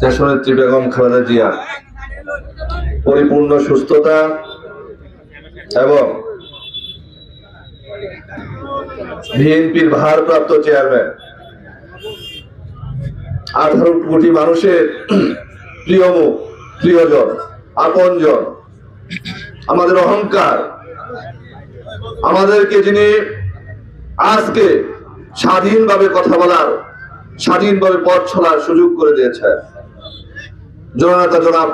দেশনেত্রী বেগম খালেদা জিয়া পরিপূর্ণ সুস্থতা এবং বিএনপির ভারপ্রাপ্ত চেয়ারম্যান 18 কোটি মানুষের প্রিয় মুখ, প্রিয়জন, আপনজন, আমাদের অহংকার, আমাদেরকে যিনি আজকে স্বাধীনভাবে কথা বলার, স্বাধীনভাবে পথ চলার সুযোগ করে দিয়েছেন জননেতা জনাব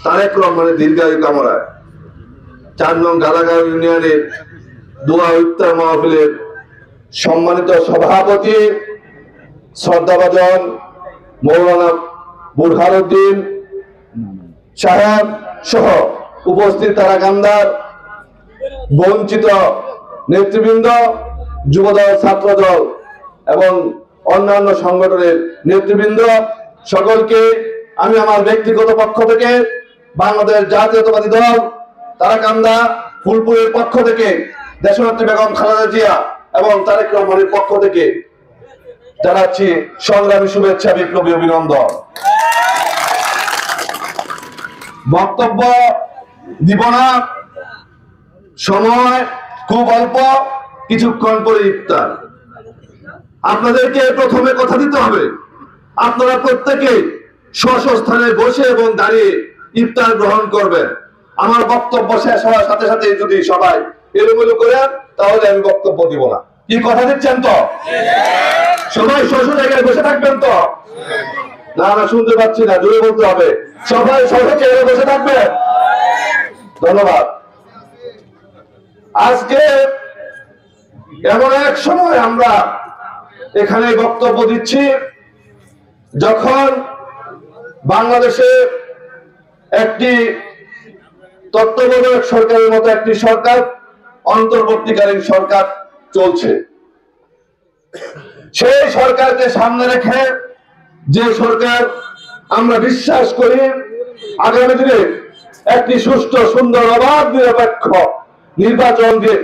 তারেক রহমানের দীর্ঘায়ু কামনায় 4 নং গালাগাঁও ইউনিয়নের দোয়া ইফতার মাহফিলের সম্মানিত সভাপতি শ্রদ্ধাভাজন মৌলানা বুরহানুদ্দিন সাহেব সহ উপস্থিত তারাকান্দার বঞ্চিত নেতৃবৃন্দ, যুবদল, ছাত্রদল এবং অন্যান্য সংগঠনের নেতৃবৃন্দ সকলকে আমি আমার ব্যক্তিগত পক্ষ থেকে বাংলাদেশ জাতীয়তাবাদী দল তারাকান্দা ফুলপুরের পক্ষ থেকে দেশনেত্রী বেগম খালেদা জিয়া এবং তারেক রহমানের পক্ষ থেকে জানাচ্ছি সংগ্রামী শুভেচ্ছা, বিপ্লবী অভিনন্দন। বক্তব্য দিব না, সময় খুব অল্প, কিছুক্ষণ পরে ইফতার। আপনাদেরকে প্রথমে কথা দিতে হবে, আপনারা প্রত্যেকে স্ব স্থানে বসে এবং দাঁড়িয়ে ইফতার গ্রহণ করবেন। আমার বক্তব্য শেষ হওয়ার সাথে সাথে যদি সবাই এলোমেলো করেন তাহলে আমি বক্তব্য দিব না। কি কথা দিচ্ছেন তো? সবাই স্ব জায়গায় বসে থাকবেন তো? না না, শুনতে পাচ্ছি না, জোরে বলতে হবে। সবাই স্ব জায়গায় বসে থাকবেন। ধন্যবাদ। আজকে এমন এক সময় আমরা এখানে বক্তব্য দিচ্ছি যখন বাংলাদেশে একটি তত্ত্বাবধায়ক সরকারের মতো একটি সরকার, অন্তর্বর্তীকালীন সরকার চলছে। সেই সরকারকে সামনে রেখে যে সরকার আমরা বিশ্বাস করি আগামী দিনে একটি সুষ্ঠু, সুন্দর, অবাধ, নিরপেক্ষ নির্বাচন দিয়ে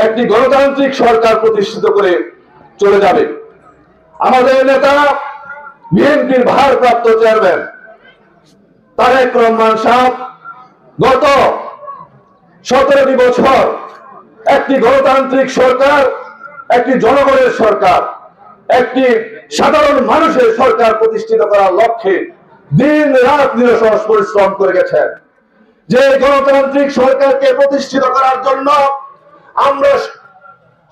একটি গণতান্ত্রিক সরকার প্রতিষ্ঠিত করে চলে যাবে। আমাদের নেতা বিএনপির ভারপ্রাপ্ত চেয়ারম্যান তারেক রহমান সাহেব গত 17টি বছর একটি গণতান্ত্রিক সরকার, একটি জনগণের সরকার, একটি সাধারণ মানুষের সরকার প্রতিষ্ঠিত করার লক্ষ্যে দিন রাত নিরলস পরিশ্রম করে গেছেন। যে গণতান্ত্রিক সরকারকে প্রতিষ্ঠিত করার জন্য আমরা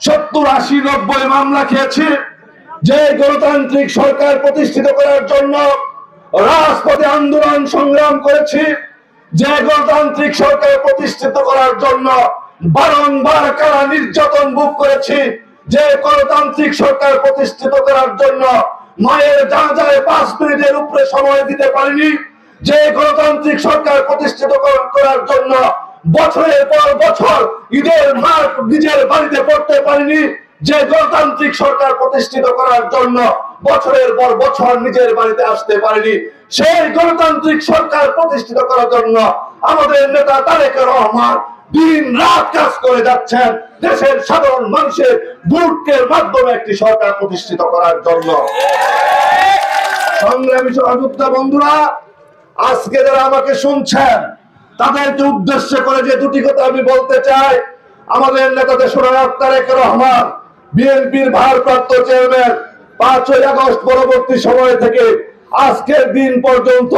70, 80, 90 মামলা খেয়েছি। যে গণতান্ত্রিক সরকার প্রতিষ্ঠিত করার জন্য রাজপথে আন্দোলন সংগ্রাম করেছি। যে গণতান্ত্রিক সরকার প্রতিষ্ঠিত করার জন্য বারংবার কারা নির্যাতন ভোগ করেছি। যে গণতান্ত্রিক সরকার প্রতিষ্ঠিত করার জন্য মায়ের জানাজায় 5 মিনিটের উপরে সময় দিতে পারিনি। যে গণতান্ত্রিক সরকার প্রতিষ্ঠিত করার জন্য বছরের পর বছর ঈদের মাঠ নিজের বাড়িতে পড়তে পারিনি। যে গণতান্ত্রিক সরকার প্রতিষ্ঠিত করার জন্য বছরের পর বছর নিজের বাড়িতে আসতে পারিনি। সেই গণতান্ত্রিক সরকার প্রতিষ্ঠিত করার জন্য আমাদের নেতা তারেক রহমান দিন রাত কাজ করে যাচ্ছেন দেশের সাধারণ মানুষের ভোটের মাধ্যমে একটি সরকার প্রতিষ্ঠিত করার জন্য। সংগ্রামী সহযোদ্ধা বন্ধুরা, আজকে যারা আমাকে শুনছেন তাদেরকে উদ্দেশ্য করে যে দুটি কথা আমি বলতে চাই। আমাদের নেতা দেশনায়ক তারেক রহমান বিএনপির ভারপ্রাপ্ত চেয়ারম্যান 5ই আগস্ট পরবর্তী সময় থেকে আজকের দিন পর্যন্ত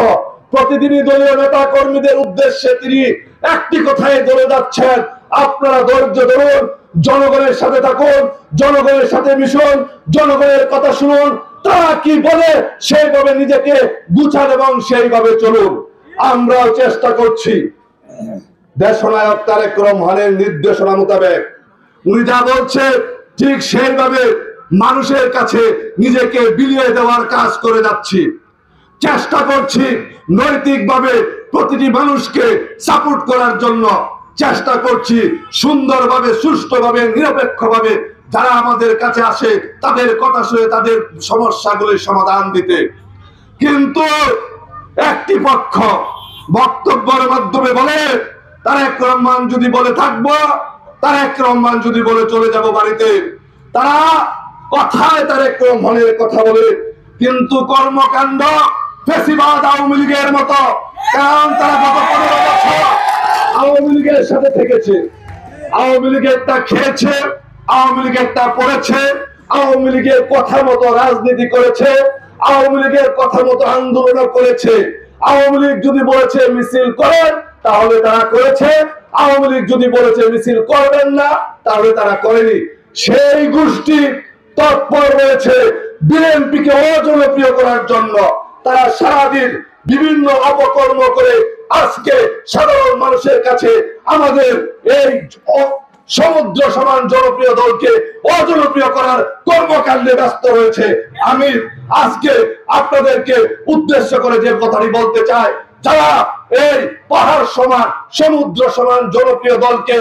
প্রতিদিনই দলীয় নেতা কর্মীদের উদ্দেশ্যে তিনি একটি কথাই বলে যাচ্ছেন, আপনারা ধৈর্য ধরুন, জনগণের সাথে থাকুন, জনগণের সাথে মিশুন, জনগণের কথা শুনুন, তারা কি বলে সেইভাবে নিজেকে গুছান এবং সেইভাবে চলুন। আমরাও চেষ্টা করছি দেশনায়ক তারেক রহমানের নির্দেশনা মোতাবেক উনি যা বলছে ঠিক সেইভাবে মানুষের কাছে নিজেকে বিলিয়ে দেওয়ার কাজ করে যাচ্ছি। চেষ্টা করছি নৈতিকভাবে প্রতিটি মানুষকে সাপোর্ট করার জন্য। চেষ্টা করছি সুন্দরভাবে, সুষ্ঠুভাবে, নিরপেক্ষভাবে যারা আমাদের কাছে আসে তাদের কথা শুনে তাদের সমস্যাগুলির সমাধান দিতে। কিন্তু একটি পক্ষ বক্তব্যের মাধ্যমে বলে তারেক রহমান যদি বলে থাকবো, তারেক রহমান যদি বলে চলে যাব বাড়িতে, তারা কথায় তারেক রহমানের কথা বলে কিন্তু কর্মকাণ্ড ফ্যাসিবাদ আওয়ামী লীগের মতো। কারণ তারা গত 15 বছর আওয়ামী লীগের সাথে থেকেছে, আওয়ামী লীগের তা খেয়েছে, আওয়ামী লীগের তা পড়েছে, আওয়ামী লীগের কথা মতো রাজনীতি করেছে, আওয়ামী লীগের কথা মতো আন্দোলন করেছে। আওয়ামী লীগ যদি বলেছে মিছিল করেন তাহলে তারা করেছে, আওয়ামী লীগ যদি বলেছে মিছিল করবেন না তাহলে তারা করেনি। সেই গোষ্ঠী তৎপর রয়েছে বিএনপিকে অজনপ্রিয় করার জন্য। তারা সারাদিন বিভিন্ন অপকর্ম করে আজকে সাধারণ মানুষের কাছে আমাদের এই সমুদ্র সমান জনপ্রিয় দলকে অজনপ্রিয় করার কর্মকাণ্ডে ব্যস্ত রয়েছে। আমি আজকে আপনাদেরকে উদ্দেশ্য করে যে কথাটি বলতে চাই, যারা এই পাহাড় সমান সমুদ্র সমান জনপ্রিয় দলকে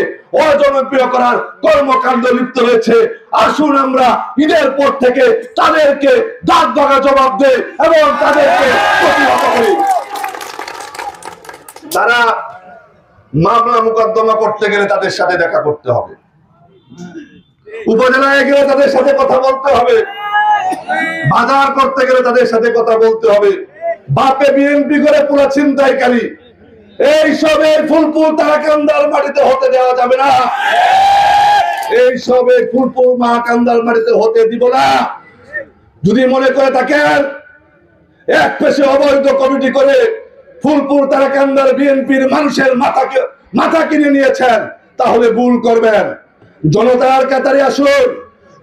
অজনপ্রিয় করার কর্মকাণ্ডে লিপ্ত হয়েছে, আসুন আমরা ঈদের পর থেকে তাদেরকে দাঁত ভাঙা জবাব দেই এবং তাদেরকে প্রতিহত করি। তারা মামলা মোকদ্দমা করতে গেলে তাদের সাথে দেখা করতে হবে, উপজেলায় গেলে তাদের সাথে কথা বলতে হবে, বাজার করতে গেলে তাদের সাথে কথা বলতে হবে। বাপে বিএনপি করে পুরা ছিনতাইকারী এইসবের ফুলপুর তারাকান্দার মাটিতে হতে দেওয়া যাবে না, এইসবের ফুলপুর মহাকান্দার মাটিতে হতে দিব না। যদি মনে করে থাকেন এক পেশে অবৈধ কমিটি করে ফুলপুর তারাকান্দার বিএনপির মানুষের মাথা কিনে নিয়েছেন তাহলে ভুল করবেন। জনতার কাতারে আসুন,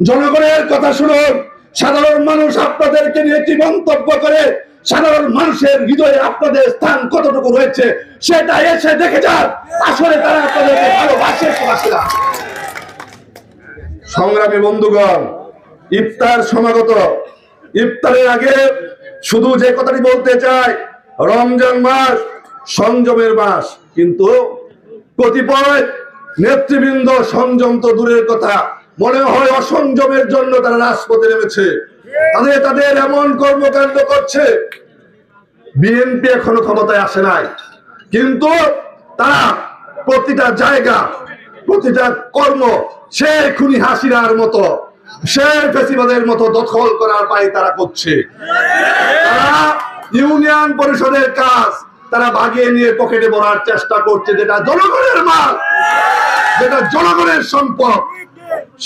জনগণের কথা শুনুন। সাধারণ মানুষ আপনাদেরকে নিয়ে কি মন্তব্য করে, সাধারণ মানুষের হৃদয়ে আপনাদের স্থান কতটুকু রয়েছে সেটা এসে দেখে যান। আসলে তারা আপনাদেরকে ভালোবাসে না। সংগ্রামী বন্ধুগণ, ইফতার সমাগত। ইফতারের আগে শুধু যে কথাটি বলতে চাই, রমজান মাস সংযমের মাস, কিন্তু কতিপয় নেতৃবৃন্দ সংযম তো দূরের কথা, মনে হয় অসংযমের জন্য তারা রাজপথে নেমেছে, তাদের এমন কর্মকাণ্ড করছে। বিএনপি এখনো ক্ষমতায় আসে নাই, কিন্তু তারা প্রতিটা জায়গা প্রতিটা কর্ম সে খুনি হাসিনার মতো, সে ফ্যাসিবাদের মতো দখল করার পায় তারা করছে। তারা ইউনিয়ন পরিষদের কাজ তারা ভাগিয়ে নিয়ে পকেটে ভরার চেষ্টা করছে, যেটা জনগণের মাল, যেটা জনগণের সম্পদ,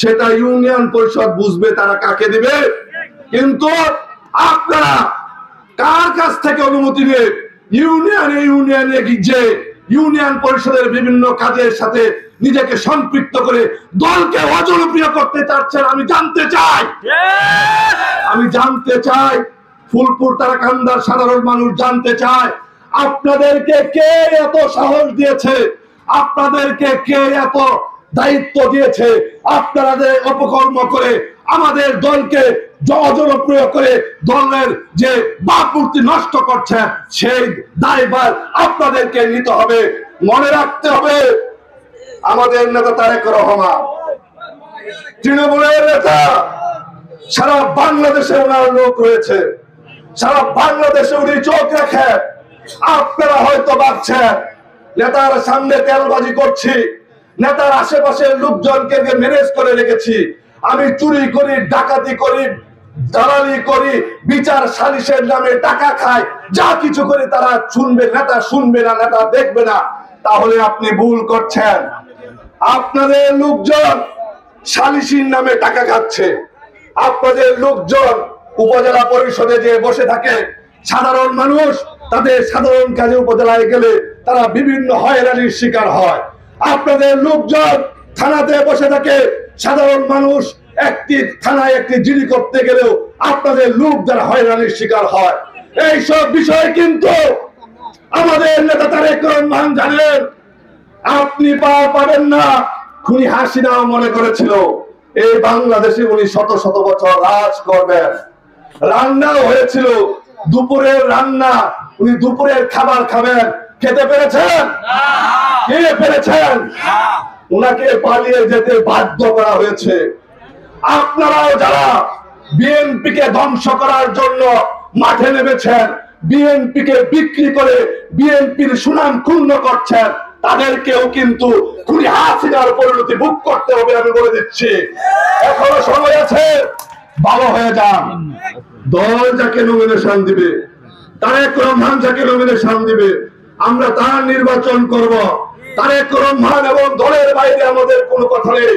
সেটা ইউনিয়ন পরিষদ বুঝবে তারা কাকে দিবে। কিন্তু আপনারা কার কাছ থেকে অনুমতি নিয়ে ইউনিয়নে যে ইউনিয়ন পরিষদের বিভিন্ন কাজের সাথে নিজেকে সম্পৃক্ত করে দলকে অজনপ্রিয় করতে চাচ্ছেন? আমি জানতে চাই ফুলপুর তারাকান্দার সাধারণ মানুষ জানতে চায়, আপনাদেরকে কে এত সাহস দিয়েছে, আপনাদেরকে কে এত দায়িত্ব দিয়েছে, আপনারা যে অপকর্ম করে আমাদের দলকে অজনপ্রিয় করে দলের যে ভাবমূর্তি নষ্ট করছেন, সেই দায়ভার আপনাদেরকে নিতে হবে। মনে রাখতে হবে, আমাদের নেতা তারেক রহমান তৃণমূলের নেতা, সারা বাংলাদেশে ওনার লোক রয়েছে, সারা বাংলাদেশে উনি চোখ রাখেন। আপনারা হয়তো ভাবছেন নেতার সামনে তেলবাজি করছি, নেতার আশেপাশের লোকজনকে ম্যানেজ করে রেখেছি, আমি চুরি করি, ডাকাতি করি, দালালি করি, বিচার সালিশের নামে টাকা খায়, যা কিছু করে তারা শুনবে, নেতা শুনবে না, নেতা দেখবে না, তাহলে আপনি ভুল করছেন। আপনাদের লোকজন সালিশির নামে টাকা খাচ্ছে, আপনাদের লোকজন উপজেলা পরিষদে যে বসে থাকে, সাধারণ মানুষ তাদের সাধারণ কাজে উপজেলায় গেলে তারা বিভিন্ন হয়রানির শিকার হয়। আপনাদের লোকজন থানাতে বসে থাকে, সাধারণ মানুষ একটি থানায় একটি জিডি করতে গেলেও আপনাদের লোক যারা হয়রানির শিকার হয়। এইসব বিষয় কিন্তু আমাদের নেতা তারেক রহমান জানেন। আপনি পাবেন না। খুনি হাসিনাও মনে করেছিল এই বাংলাদেশে উনি শত শত বছর রাজ করবেন। রান্নাও হয়েছিল, দুপুরের রান্না, উনি দুপুরের খাবার খাবেন, খেতে পেরেছেন? খেয়ে পেরেছেন? উনাকে পালিয়ে যেতে বাধ্য করা হয়েছে। আপনারাও যারা বিএনপিকে ধ্বংস করার জন্য মাঠে নেমেছেন, বিএনপিকে বিক্রি করে বিএনপির সুনাম ক্ষুণ্ণ করছেন, তাদেরকেও কিন্তু খুনি হাসিনার পরিণতি ভোগ করতে হবে। আমি বলে দিচ্ছি, এখনো সময় আছে, ভালো হয়ে যান। দল যাকে নমিনেশন দিবে, তারেক রহমান যাকে নমিনেশন দিবে, আমরা তার নির্বাচন করব। তারেক রহমান এবং দলের বাইরে আমাদের কোনো কথা নেই।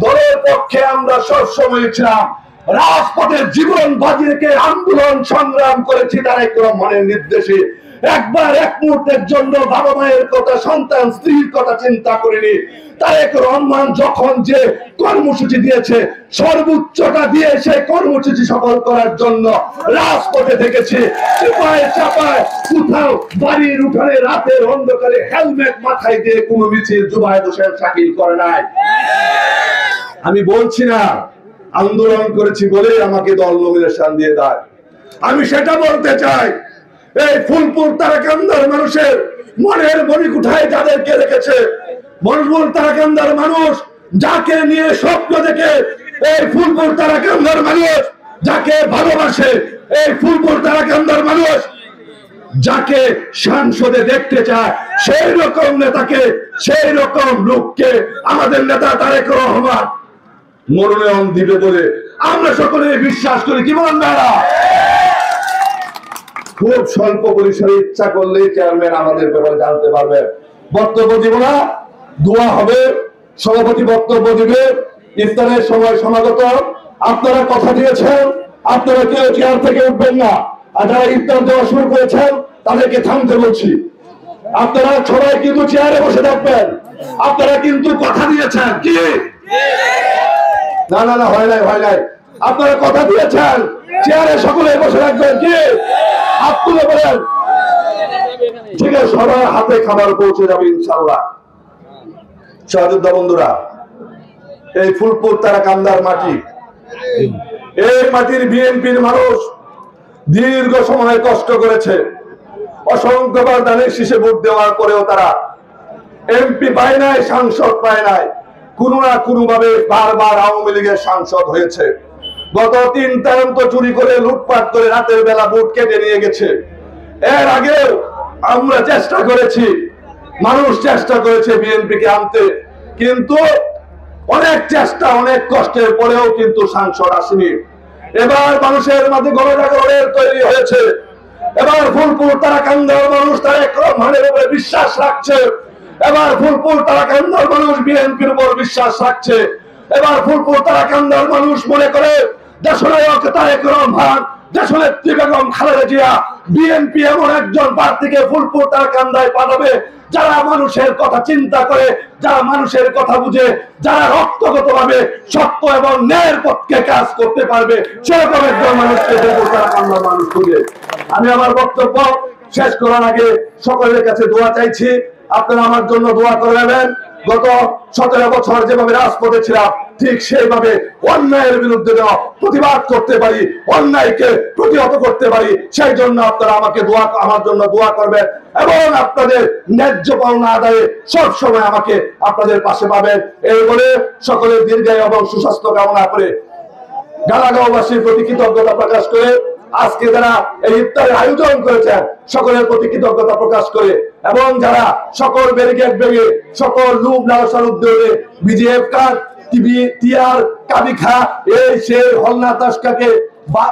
দলের পক্ষে আমরা সবসময় ছিলাম, রাজপথে জীবন বাজি রেখে আন্দোলন সংগ্রাম করেছি তারেক রহমানের নির্দেশে। একবার এক মুহূর্তের জন্য বাবা মায়ের কথা, সন্তান স্ত্রীর কথা চিন্তা করিনি। তারেক রহমান যখন যে কর্মসূচি দিয়েছে, সর্বোচ্চটা দিয়ে সেই কর্মসূচি সফল করার জন্য রাজপথে থেকেছে। চিপায় চাপায় কোথাও বাড়ির উঠানে রাতের অন্ধকারে হেলমেট মাথায় দিয়ে কোনো মিছিল জুবায়েদ হোসেন শাকিল করে নাই। আমি বলছি না আন্দোলন করেছি বলে আমাকে দল নমিনেশন দিয়ে দেয়, আমি সেটা বলতে চাই। এই ফুলপুর তারাকান্দার মানুষের মনের মণিকুঠায় যাদেরকে রেখেছে, ফুলপুর তারাকান্দার মানুষ যাকে নিয়ে স্বপ্ন দেখে, এই ফুলপুর তারাকান্দার মানুষ যাকে ভালোবাসে, এই ফুলপুর তারাকান্দার মানুষ যাকে সংসদে দেখতে চায়, সেই রকম নেতাকে, সেই রকম লোককে আমাদের নেতা তারেক রহমান মনোনয়ন দিবে বলে আমরা সকলে বিশ্বাস করি। কি বলেন দাদা? খুব স্বল্প পরিসরে ইচ্ছা করলে চেয়ারম্যান আমাদের ব্যাপারে জানতে পারবে। বক্তব্য দিব না, দোয়া হবে, সভাপতি বক্তব্য দিবে, ইফতারের সময় সমাগত। আপনারা কথা দিয়েছেন, আপনারা কেউ চেয়ার থেকে উঠবেন না, আর যারা ইফতার দেওয়া শুরু করেছেন তাদেরকে থামতে বলছি। আপনারা সবাই কিন্তু চেয়ারে বসে থাকবেন, আপনারা কিন্তু কথা দিয়েছেন। কি না না না, হয় নাই, হয় নাই। আপনারা কথা দিয়েছেন চেয়ারে সকলে বসে রাখবেন। কি হাত তুলে বলেন। ঠিক আছে, সবার হাতে খাবার পৌঁছে যাবে ইনশাআল্লাহ। সহযোদ্ধা বন্ধুরা, এই ফুলপুর তারাকান্দার মাটি, এই মাটির বিএনপির মানুষ দীর্ঘ সময় কষ্ট করেছে। অসংখ্যবার দানের শীষে ভোট দেওয়ার পরেও তারা এমপি পায় নাই, সাংসদ পায় নাই। কোনো না কোনো ভাবে বারবার আওয়ামী লীগের সাংসদ হয়েছে। গত 3 টার্ম তো চুরি করে, লুটপাট করে রাতের বেলা ভোট কেটে নিয়ে গেছে। এর আগে আমরা চেষ্টা করেছি, মানুষ চেষ্টা করেছে বিএনপিকে আনতে, কিন্তু অনেক চেষ্টা, অনেক কষ্টের পরেও কিন্তু সাংসদ আসেনি। এবার মানুষের মাঝে গণজাগরণের তৈরি হয়েছে। এবার ফুলপুর তারাকান্দার মানুষ তারেক রহমানের উপরে বিশ্বাস রাখছে। এবার ফুলপুর তারাকান্দার মানুষ বিএনপির উপর বিশ্বাস রাখছে। এবার ফুলপুর তারাকান্দার মানুষ মনে করে দেশনায়ক তারেক রহমান, দেশনেত্রী বেগম খালেদা জিয়া, বিএনপি এমন একজন প্রার্থীকে ফুলপুর তারাকান্দায় পাঠাবে যারা মানুষের কথা চিন্তা করে, যারা মানুষের কথা বুঝে, যারা রক্তগতভাবে সত্য এবং ন্যায়ের পক্ষে কাজ করতে পারবে, সেরকম একজন মানুষকে ফুলপুর তারাকান্দার মানুষ খুঁজে। আমি আমার বক্তব্য শেষ করার আগে সকলের কাছে দোয়া চাইছি। আপনারা আমার জন্য দোয়া করে নেবেন। গত 17 বছর যেভাবে রাজপথে ছিলাম, ঠিক সেইভাবে অন্যায়ের বিরুদ্ধে প্রতিবাদ করতে পারি, অন্যায়কে প্রতিহত করতে পারি। সেই জন্য আপনারা আমাকে আমার জন্য দোয়া করবেন এবং আপনাদের ন্যায্য পাওনা আদায়ে সব সময় আমাকে আপনাদের পাশে পাবেন। এই বলে সকলের দীর্ঘায়ু এবং সুস্বাস্থ্য কামনা করে গালাগাঁওবাসীর প্রতি কৃতজ্ঞতা প্রকাশ করে, আজকে যারা এই ইফতারের আয়োজন করেছেন সকলের প্রতি কৃতজ্ঞতা প্রকাশ করে, এবং যারা সকল ব্যারিকেড ভেঙে, সকল লুপ লালসার উদ্যোগে বিজিএফ কার্ড, টিভি, টিআর, কাবিখা, এই সেই হলনা তাসকাকে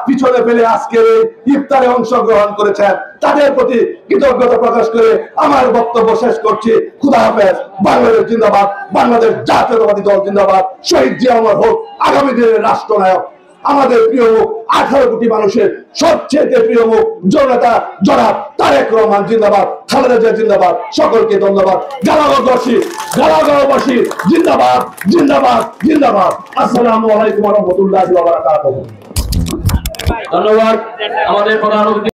পিছনে ফেলে আজকের এই ইফতারে অংশগ্রহণ করেছেন, তাদের প্রতি কৃতজ্ঞতা প্রকাশ করে আমার বক্তব্য শেষ করছি। খুদা হাফেজ। বাংলাদেশ জিন্দাবাদ, বাংলাদেশ জাতীয়তাবাদী দল জিন্দাবাদ, শহীদ জিয়া অমর হোক, আগামী দিনের রাষ্ট্রনায়ক, আমাদের প্রিয় মুখ, 18 কোটি মানুষের সবচেয়ে প্রিয় মুখ জননেতা জনাব তারেক রহমান জিন্দাবাদ, খালেদা জিয়া জিন্দাবাদ। সকলকে ধন্যবাদ। গালাগাঁওবাসী জিন্দাবাদ, জিন্দাবাদ, জিন্দাবাদ। আসসালামু আলাইকুম ওয়া রাহমাতুল্লাহি ওয়া বারাকাতুহু। ধন্যবাদ আমাদের প্রধান অতিথি।